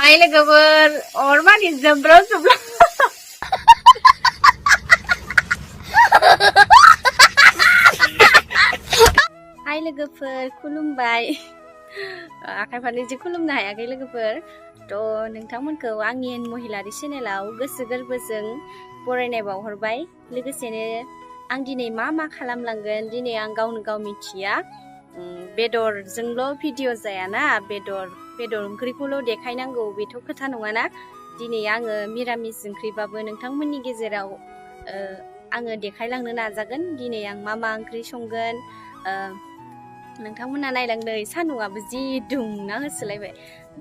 Hai लोगोफोर अरमानि जोब्राव जोब्ला Hai लोगोफोर खुलुमबाय आखाइ फारनैजों खुलुमनो हायाखै लोगोफोर थ' नोंथांमोनखौ आंनि महिलारि चेनेलाव गोसो गोरबोजों बरायनाय बावहरबाय लोगोसेनो आं दिनै मा खालामलांगोन दिनै आं गावनो गाव मिथिया बेदरजोंल' भिडिअ जायाना बेदर ओंख्रिखौल' देखायनांगौ बेथ' खोथा नङाना दिनै आङो मिरामिस ओंख्रिबाबो नोंथांमोननि गेजेराव आङो देखायलांनो नाजागोन दिनै आं मा ओंख्रि संगोन नोंथांमोना नायलांदो सान्दुंआबो जि दुंना होसोलायबाय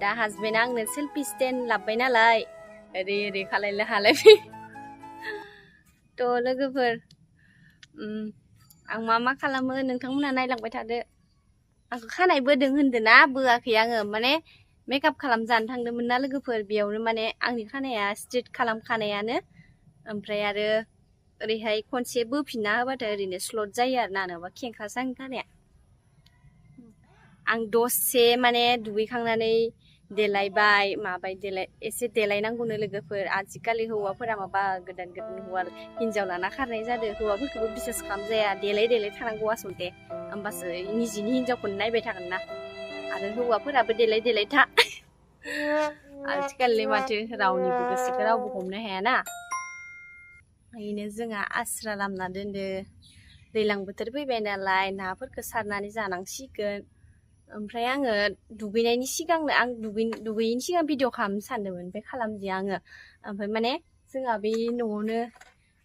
दा हासबेन्डआ आंनो सेल्फि स्टेन्ड लाबबाय नालाय ओरै खालायनो हालायबाय थ' लोगोफोर आं मा खालामो नोंथांमोना नायलांबाय थादो आंखौ खानाय बोदों होनदोना बोआखै आङो माने मेकआप खालामजानो थांदोंमोन ना लोगोफोर बेयावनो माने आंनि खानाया स्ट्रेट खालामखानायानो ओमफ्राय आरो ओरैहाय खनसे बोफिनना होबाथाय ओरैनो स्लट जायो आरो ना नङाबा खेंख्रासो आंनि खानाया आं दसे माने दुगैखांनानै देलायबाय एसे देलायनांगौनो लोगोफोर आजिखालि हौवाफोरा माबा गोदान हौवा हिन्जाव लाना खारनाय जादों हौवाफोरखौबो बिसास खालामजाया देलाय थानांगौ आसलते होमबासो निजिनि हिन्जावखौनो नायबाय थागोन ना आरो हौवाफोराबो देलाय था आजिखालि माथो रावनिबो गोसोखौ रावबो हमनो हायाना ओरैनो जोंहा आस्रा लामना दोनदो दैज्लां बोथोर फैबाय नालाय नाफोरखौ सारनानै जानांसिगोन ओमफ्राय आङो दुगैनायनि सिगांनो आं दुगैयैनि सिगां भिडिअ खालामनो सानदोंमोन ओमफ्राय खालामदिया आङो ओमफ्राय माने जोंहा बे न'आवनो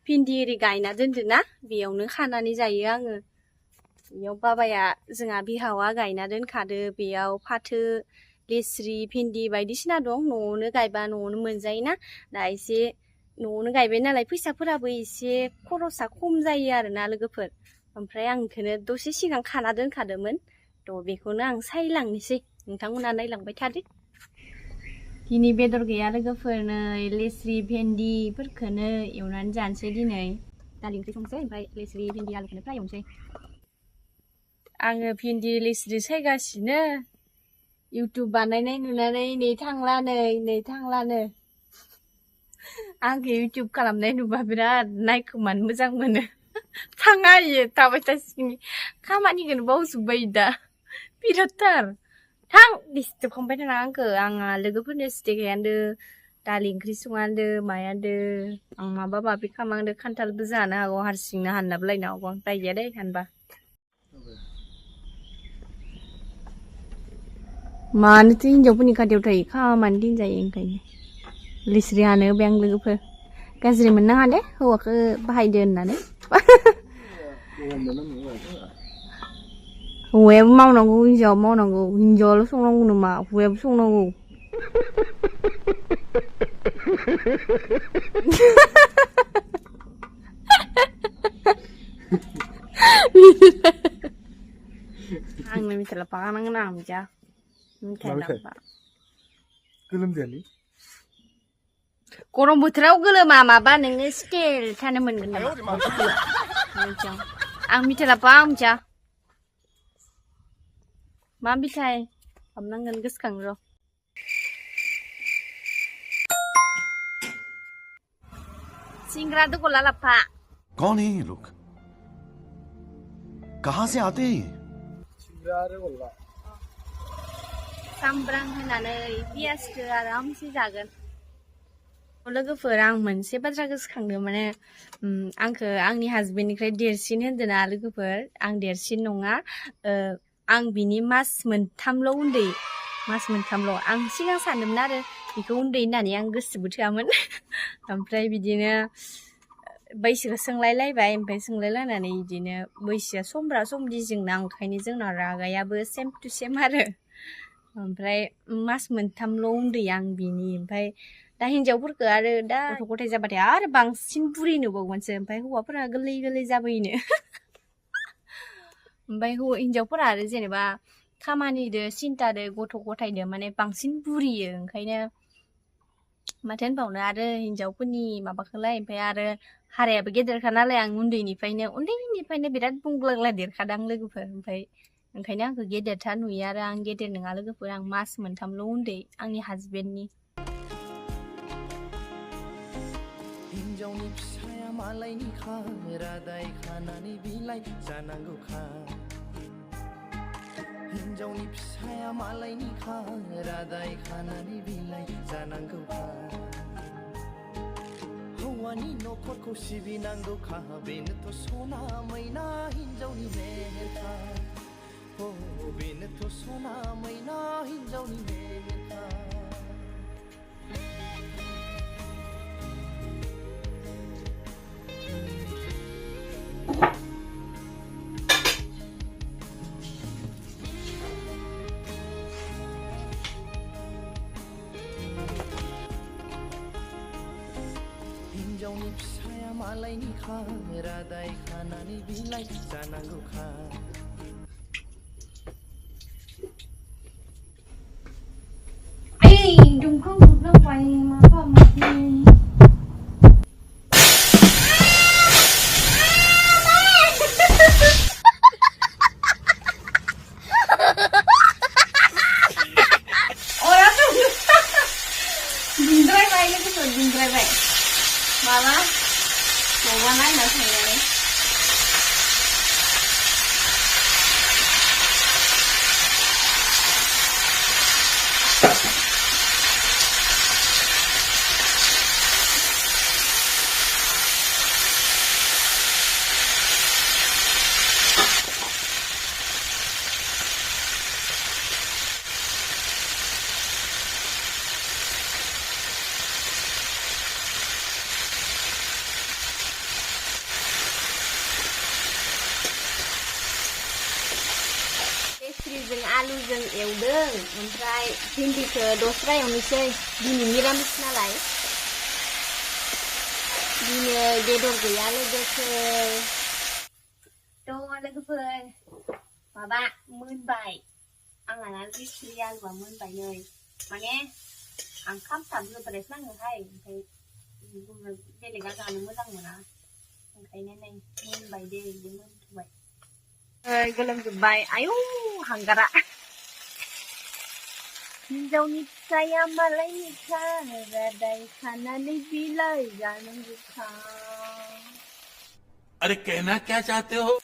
भिन्दि एरि गायना दोनदोना बेयावनो खानानै जायो आङो बेयाव बाबाया जोंहा बिहावा गायना दोनखादो बेयाव फाथो लेस्रि भिन्दि बायदिसिना दं न'आवनो गायबा न'आवनो मोनजायोना दा एसे न'आवनो गायबाय नालाय फैसाफोराबो एसे खरसा खम जायो आरोना लोगोफोर ओमफ्राय आं बेखौनो दसे सिगां खाना दोनखादोंमोन थ' बेखौनो आं सायलांनोसै नोंथांमोना नायलांबाय थादो दिनै बेदर गैया लोगोफोर नै लेस्रि भेन्दिफोरखौनो एवनानै जानोसै दिनै दालि ओंख्रि संसै ओमफ्राय लेस्रि भेन्दि आलुखौनो फ्राय एवनोसै आङो भेन्दि लेस्रि सायगासिनो इउटुब बानायनाय नुनानै नै थांलानो आंखौ इउटुब खालामनाय नुबा बिराद नायखोमानो मोजां मोनो थाङा इयो थाबाय थासिगोन खामानिखौनो बावजोब्बाय दा बिरादथार थां डिस्टार्ब खालामबाय थाना आंखौ आंहा लोगोफोरनो देखायान्दो दालि ओंख्रि सङान्दो मायान्दो आं माबा खालामांदो खान्थालबो जानो हागौ हारसिंनो हाननाबो लायनो हागौ आं दाय गैया दे हानबा मानोथो हिन्जावफोरनि खाथियाव थायो खामानि दिनजायो ओंखायनो लेस्रि हानो होबाय आं लोगोफोर गाज्रि मोननाङा दे हौवाखौ बाहायदो होननानै हौवायाबो मावनांगौ हिन्जावाबो मावनांगौ हिन्जावाल' संनांगौ नामा हौवायाबो संनांगौ आंनो मिथाइ लाबफा नांगोन आं मिथिया मिथाइ लाबफा गोलोमदैयालै गरम बोथोराव गोलोमा माबा नोङो स्टेल थानो मोनगोन नामा आं मिथाइ लाबफा आं मिथिया मा मिथाइ हाबनांगोन गोसोखां र' सिंग्रा दगला लाबफा कौन है ये लोग कहाँ से आते हैं सामब्राम होनानै पियासखौ आरामसे जागोन लोगोफोर आं मोनसे बाथ्रा गोसोखांदों माने आंखौ आंनि हासबेन्डनिफ्राय देरसिन होनदोंना लोगोफोर आं देरसिन नङा आं बिनि मास मोनथामल' उन्दै आं सिगां सानदोंमोन आरो बेखौ उन्दै होननानै आं गोसोबो थोआमोन ओमफ्राय बिदिनो बैसोखौ सोंलायलायबाय ओमफ्राय सोंलायलायनानै बिदिनो बैसोआ समब्रा समदि जोंना ओंखायनो जोंना रागायाबो सेम टु सेम आरो ओमफ्राय मास मोनथामल' उन्दै आं बिनि ओमफ्राय दा हिन्जावफोरखौ आरो दा गथ' गथाय जाबाथाय आरो बांसिन बुरि नुबावगोनसो ओमफ्राय हौवाफोरा गोरलै जाबोयोनो ओमफ्राय हिन्जावफोरा आरो जेनेबा खामानिदो सिन्तादो गथ' गथायदो माने बांसिन बुरियो ओंखायनो माथो होनबावनो आरो हिन्जावफोरनि माबाखौलाय ओमफ्राय आरो हारायाबो गेदेरखा नालाय आं उन्दैनिफ्रायनो बिराद बुंग्लांला देरखादां लोगोफोर ओमफ्राय ओंखायनो आंखौ गेदेरथार नुयो आरो आं गेदेर नङा लोगोफोर आं मास मोनथामल' उन्दै आंनि हासबेन्डनि हिन्जावनि फिसाया मालायनि खा रादाय खानानै बिलाइ जानांगौखा हिन्जावनि फिसाया मालायनि खा रादाय खानानै बिलाइ जानांगौखा हौवानि नखरखौ सिबिनांगौखा बेनोथ' सना मैना हिन्जावनि मेहेरखा बेनोथ' सना मैना हिन्जावनि मेहेरखा हिन्जावनि फिसाया मालायनि खा रादाय खानानै बिलाइ जानांगौखा Ê, đừng có ngược ra ngoài mà có một ôi đó dừng tay vậy nó cứ dừng tay vậy mà đó một con ấy nữa thằng này जों आलुजों एवदों ओमफ्राय भिन्दिखौ दस्रा एवनोसै दिनै निरामिस नालाय दिनै बेदर गैया लोगोफोर लोगोफोर माबा मोनबाय आंना भिन्दी आलुआ मोनबाय नै माने आं खामथाब होद्रायसो नाङोहाय ओमफ्राय बेलेगा जानो मोजां मोना ओंखायनो नै मोनबाय दे बिदि मोनथ'बाय गोलोमजोब्बाय आयौ हांगारा हिन्जावनि फिसाया मालायनि खा रादाय खानानै बिलाइ जानांगौखा अरे कहना क्या चाहते हो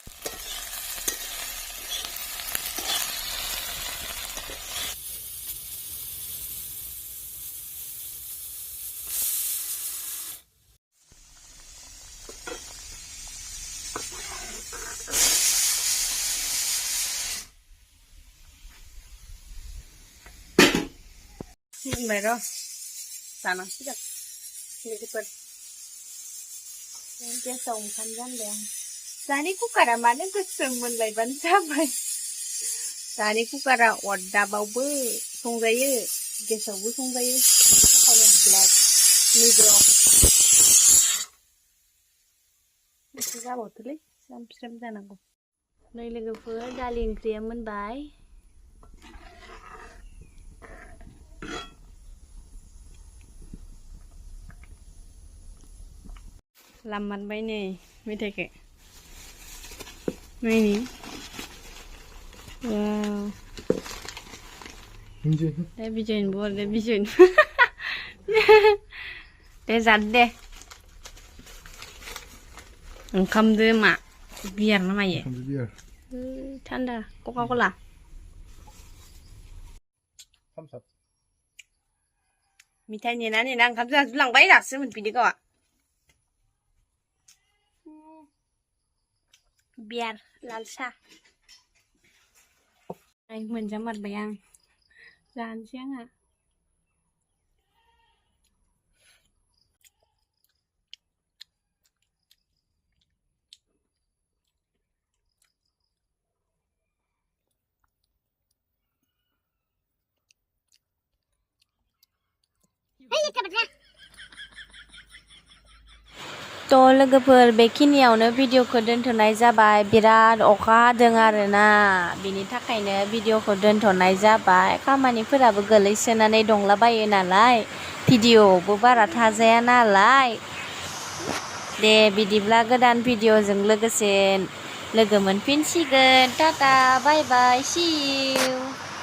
Mày rồi sao nó xích được लोगोफोर गेसाव ओंखाम जानदों दानि कुकारा मानो गोसोम मोनलायबानो जाबाय दानि कुकारा अरदाबावबो संजायो गेसावबो संजायो बिनि थाखायनो ब्लेक निग्र एसे जाबावथोलै स्राम स्राम जानांगौ नै लोगोफोर दालि ओंख्रिया मोनबाय लामबाय नै मेथाइखौ नायनि वाव दे बिजयन बर दे बिजयन दे जाद दे ओंखामदो मा बियार ना मायो बियार थान्दा कका कला मिथाइ नेना ओंखाम जाजोबलांबाय दासो मोनफिनदो गावआ बियार लाल साह मोनजामारबाय आं जानोसै आंहा तो लोगोफोर बेखिनियावनो भिडिअखौ दोनथ'नाय जाबाय बिराद अखा हादों आरोना बिनि थाखायनो भिडिअखौ दोनथ'नाय जाबाय खामानिफोराबो गोलैसोनानै दंलाबायो नालाय भिडिअबो बारा थाजाया नालाय दे बिदिब्ला गोदान भिडिअजों लोगोसे लोगो मोनफिनसिगोन टाटा बाय बाय सी इउ